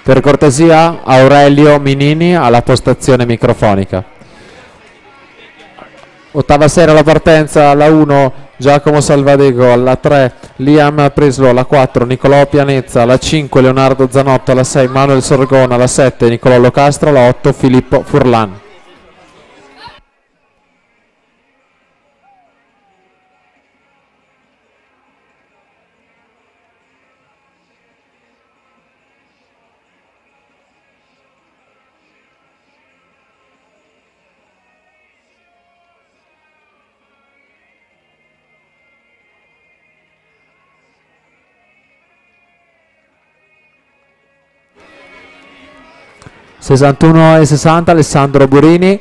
Per cortesia, Aurelio Minini alla postazione microfonica. Ottava serie alla partenza, alla 1 Giacomo Salvadego, alla 3 Liam Prislo, alla 4 Nicolò Pianezza, alla 5 Leonardo Zanotto, alla 6 Manuel Sorgona, alla 7 Nicolò Locastro, alla 8 Filippo Furlan. (61 e 60) Alessandro Burini,